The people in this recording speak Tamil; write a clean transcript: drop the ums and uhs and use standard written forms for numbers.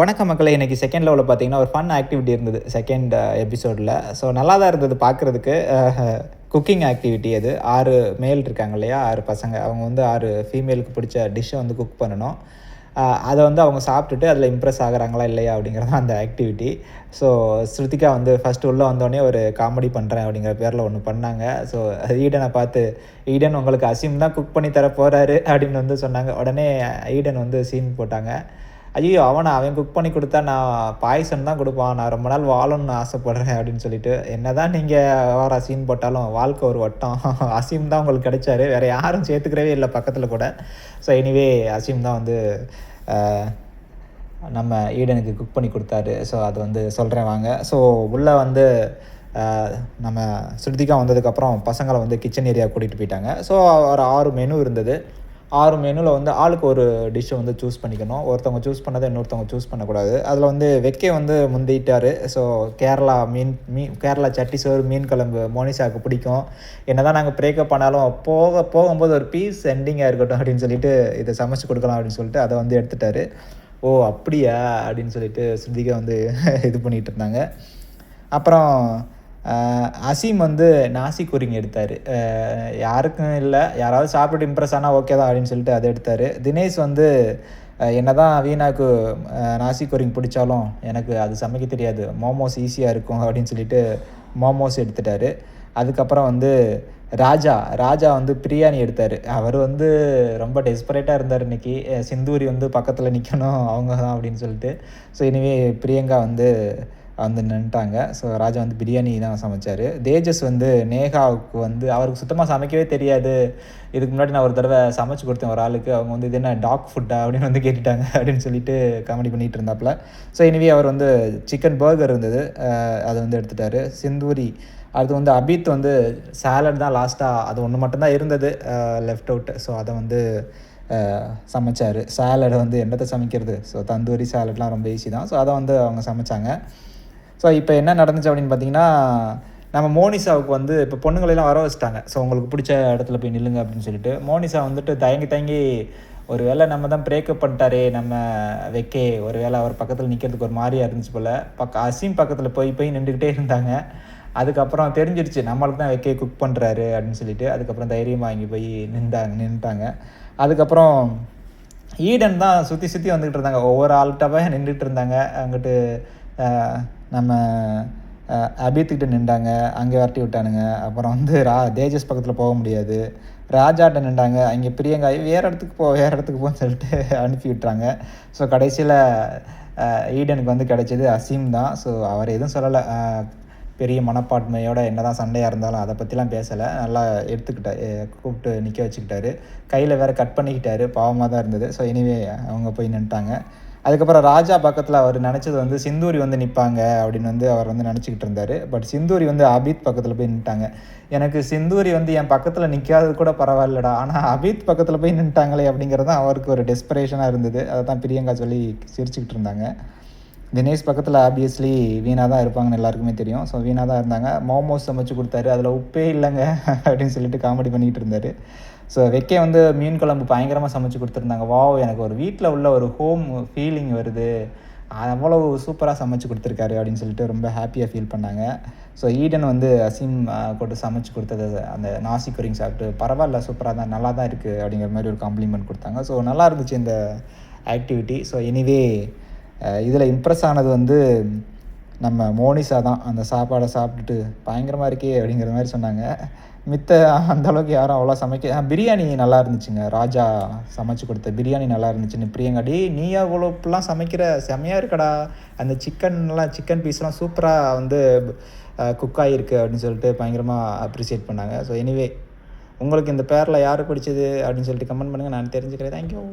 வணக்கம் மக்களே! இன்னைக்கு செகண்ட் லெவல்ல பார்த்தீங்கன்னா, ஒரு ஃபன் ஆக்டிவிட்டி இருந்தது. செகண்ட் எபிசோட்ல. ஸோ நல்லா தான் இருந்தது பார்க்குறதுக்கு. குக்கிங் ஆக்டிவிட்டி அது. 6 மேல் இருக்காங்க இல்லையா? 6 பசங்க. அவங்க வந்து 6 ஃபீமேலுக்கு பிடிச்ச டிஷ்ஷ வந்து குக் பண்ணணும். அத வந்து அவங்க சாப்பிட்டுட்டு அதில இம்ப்ரெஸ் ஆகுறாங்களா இல்லையா? அப்படிங்கிறது தான் அந்த ஆக்டிவிட்டி. ஸோ ஸ்ருதிகா வந்து ஃபர்ஸ்ட்டு உள்ள வந்தோனே ஒரு காமெடி பண்றேன் அப்படிங்கிற பேர்ல ஒண்ணு பண்ணாங்க. ஸோ ஈடன பார்த்து, "ஈடன் உங்களுக்கு அசீம் தான் குக் பண்ணி தர போறாரு" அப்படின்னு வந்து சொன்னாங்க. உடனே ஈடன் வந்து சீன் போட்டாங்க. "ஐயய்யோ! அவனா? அவன் குக் பண்ணி குடுத்தா நான் பாய்சன் தான் குடுப்பான். நான் ரொம்ப நாள் வாழணும்னு ஆசைப்படுறேன்" அப்படின்னு சொல்லிட்டு, என்னதான் நீங்க ஓவரா சீன் போட்டாலும் வாழ்க்கை ஒரு வட்டம். அசீம் தான் உங்களுக்கு கிடைச்சாரு. வேற யாரும் சேர்த்துக்கிறவே இல்ல பக்கத்துல கூட. ஸோ எனிவே அசீம் தான் வந்து அ நம்ம ஈடனுக்கு குக் பண்ணி குடுத்தாரு. ஸோ அது வந்து சொல்றேன் வாங்க. ஸோ உள்ள வந்து அ நம்ம ஸ்ருதிகா வந்ததுக்கப்புறம் பசங்கள வந்து கிச்சன் ஏரியாவுக்கு கூட்டிட்டு போயிட்டாங்க. ஸோ ஒரு 6 மெனு இருந்தது. 6 மெனுல வந்து ஆளுக்கு ஒரு டிஷ்ஷ வந்து சூஸ் பண்ணிக்கணும். ஒருத்தவங்க சூஸ் பண்ணத இன்னொருத்தவங்க சூஸ் பண்ணக்கூடாது. அதில வந்து வெக்கே வந்து முந்திட்டாரு. ஸோ கேரளா கேரளா சட்டி சோறு, மீன் குழம்பு மோனிஷாவுக்கு பிடிக்கும். என்னதான் நாங்க பிரேக்கப் ஆனாலும் போகும்போது ஒரு பீஸ் எண்டிங்கா இருக்கட்டும் அப்படின்னு சொல்லிட்டு, இத சமைச்சு குடுக்கலாம் அப்படின்னு சொல்லிட்டு அத வந்து எடுத்துட்டாரு. "ஓ! அப்படியா?" அப்படின்னு சொல்லிட்டு ஸ்ருதிகா வந்து இது பண்ணிட்டு இருந்தாங்க. அப்புறம் அ அசீம் வந்து நாசி கோரிங் எடுத்தாரு. யாருக்கும் இல்ல. யாராவது சாப்பிட்டுட்டு இம்ப்ரெஸ் ஆனா ஓகே தான் அப்படின்னு சொல்லிட்டு அத எடுத்தாரு. தினேஷ் வந்து என்னதான் வீணாக்கு நாசி கோரிங் பிடிச்சாலும், எனக்கு அது சமைக்க தெரியாது. மோமோஸ் ஈஸியா இருக்கும் அப்படின்னு சொல்லிட்டு மோமோஸ் எடுத்துட்டாரு. அதுக்கப்புறம் வந்து ராஜா வந்து பிரியாணி எடுத்தாரு. அவரு வந்து ரொம்ப டெஸ்பரேட்டா இருந்தாரு இன்னைக்கு. சிந்தூரி வந்து பக்கத்துல நிக்கணும் அவங்க தான் அப்படின்னு சொல்லிட்டு. ஸோ எனிவே பிரியங்கா வந்து நின்னுட்டாங்க. ஸோ ராஜா வந்து பிரியாணி தான் சமைச்சாரு. தேஜஸ் வந்து நேஹாவுக்கு வந்து அவருக்கு சுத்தமா சமைக்கவே தெரியாது. இதுக்கு முன்னாடி நான் ஒரு தடவ சமைச்சு குடுத்தேன் ஒரு ஆளுக்கு. அவங்க வந்து "இது என்ன டாக் ஃபுட்டா?" அப்படின்னு வந்து கேட்டுட்டாங்க அப்படின்னு சொல்லிட்டு காமெடி பண்ணிட்டு இருந்தாப்ல. ஸோ எனிவே அவர் வந்து சிக்கன் பர்கர் இருந்தது. அத வந்து எடுத்துட்டாரு. சிந்தூரி அடுத்து வந்து அபித் வந்து சாலட் தான் லாஸ்ட்டா அது ஒண்ணு மட்டும் தான் இருந்தது. Left out. ஸோ அத வந்து அ சமைச்சாரு. சாலட் வந்து என்னத்த சமைக்கிறது? ஸோ தந்தூரி சாலட்லாம் ரொம்ப ஈஸி தான். ஸோ அத வந்து அவங்க சமைச்சாங்க. ஸோ இப்ப என்ன நடந்துச்சு அப்படின்னு பார்த்தீங்கன்னா, நம்ம மோனிஷாவுக்கு வந்து இப்ப பொண்ணுங்கள வர வச்சுட்டாங்க. ஸோ உங்களுக்கு பிடிச்ச இடத்துல போய் நில்லுங்க அப்படின்னு சொல்லிட்டு. மோனிஷா வந்துட்டு தயங்கி தயங்கி ஒரு வேள நம்ம தான் பிரேக்கப் பண்ணிட்டாரே நம்ம வெக்கே, ஒரு வேள அவர் பக்கத்துல நிக்கிறதுக்கு ஒரு மாரியா இருந்துச்சு போல. அசீம் பக்கத்துல போய் போய் நின்டுகிட்டே இருந்தாங்க. அதுக்கப்புறம் தெரிஞ்சிருச்சு நம்மளுக்கு தான் வெக்கே குக் பண்றாரு அப்படின்னு சொல்லிட்டு. அதுக்கப்புறம் தைரியமா இங்க போய் நின்னுட்டாங்க. அதுக்கப்புறம் ஈடன் தான் சுத்தி சுத்தி வந்துகிட்டு இருந்தாங்க. ஒவ்வொரு ஆள்கிட்டவே நின்னுட்டு இருந்தாங்க. அங்கிட்டு அ நம்ம அபித்கிட்ட நின்டாங்க. அங்க விரட்டி விட்டானுங்க. அப்புறம் வந்து தேஜஸ் பக்கத்துல போக முடியாது. ராஜாட்ட நின்டாங்க. அங்கே பிரியங்கா வேற இடத்துக்கு போன்னு சொல்லிட்டு அனுப்பி விட்டாங்க. ஸோ கடைசியில ஈடனுக்கு வந்து கிடைச்சது அசீம் தான். ஸோ அவர் எதுவும் சொல்லல. பெரிய மனப்பான்மையோட என்னதான் சண்டையா இருந்தாலும் அத பத்திலாம் பேசல. நல்லா கூப்பிட்டு நிக்க வச்சுக்கிட்டாரு. கையில வேற கட் பண்ணிக்கிட்டாரு. பாவமா தான் இருந்தது. ஸோ எனிவே அவங்க போய் நின்னுட்டாங்க. அதுக்கப்புறம் ராஜா பக்கத்துல அவரு நெனச்சது வந்து சிந்தூரி வந்து நிப்பாங்க அப்படின்னு வந்து அவர் வந்து நெனச்சுக்கிட்டு இருந்தாரு. பட் சிந்தூரி வந்து அபித் பக்கத்துல போய் நின்னுட்டாங்க. எனக்கு சிந்தூரி வந்து என் பக்கத்துல நிக்காதது கூட பரவாயில்லடா. ஆனா அபித் பக்கத்துல போய் நின்னுட்டாங்களே அப்படிங்கிறது தான் அவருக்கு ஒரு டெஸ்பரேஷனா இருந்தது. அதத்தான் பிரியங்கா சொல்லி சிரிச்சுக்கிட்டு இருந்தாங்க. தினேஷ் பக்கத்துல ஆப்வியஸ்லி வீணா தான் இருப்பாங்கன்னு எல்லாருக்குமே தெரியும். ஸோ வீணா தான் இருந்தாங்க. மோமோஸ் சமைச்சு குடுத்தாரு. அதுல உப்பே இல்லங்க அப்படின்னு சொல்லிட்டு காமெடி பண்ணிட்டு இருந்தாரு. ஸோ வெக்கே வந்து மீன் குழம்பு பயங்கரமா சமைச்சு குடுத்துருந்தாங்க. வாவ்! எனக்கு ஒரு வீட்ல உள்ள ஒரு ஹோம் ஃபீலிங் வருது. அவ்வளவு சூப்பரா சமைச்சு குடுத்துருக்காரு அப்படின்னு சொல்லிட்டு ரொம்ப ஹேப்பியா ஃபீல் பண்ணாங்க. ஸோ ஈடன் வந்து அசீம் கூட சமைச்சு குடுத்தது அந்த நாசி கோரிங் சாப்பிட்டு, "பரவால்ல சூப்பரா தான் நல்லா தான் இருக்கு" அப்படிங்கிற மாரி ஒரு காம்ப்ளிமெண்ட் குடுத்தாங்க. ஸோ நல்லா இருந்துச்சு இந்த ஆக்டிவிட்டி. ஸோ எனிவே இதில இம்ப்ரெஸ் ஆனது வந்து நம்ம மோனிஷா தான். அந்த சாப்பாட சாப்பிட்டுட்டு, "பயங்கரமா இருக்கே!" அப்படிங்கிற மாரி சொன்னாங்க. மித்த அந்த அளவுக்கு யாரும் அவ்வளவா பிரியாணி நல்லா இருந்துச்சுங்க. ராஜா சமைச்சு குடுத்த பிரியாணி நல்லா இருந்துச்சுன்னு பிரியங்கா, "டேய் நீயா இவ்வளோ இப்படிலாம் சமைக்கிற? செம்மையா இருக்குடா! அந்த சிக்கன் பீஸ்லாம் சூப்பரா வந்து குக் ஆகியிருக்கு" அப்படின்னு சொல்லிட்டு பயங்கரமா அப்ரிஷியேட் பண்ணாங்க. ஸோ எனிவே உங்களுக்கு இந்த பேர்ல யாரு பிடிச்சது அப்படின்னு சொல்லிட்டு கமெண்ட் பண்ணுங்க. நான் தெரிஞ்சுக்கிறேன். Thank you.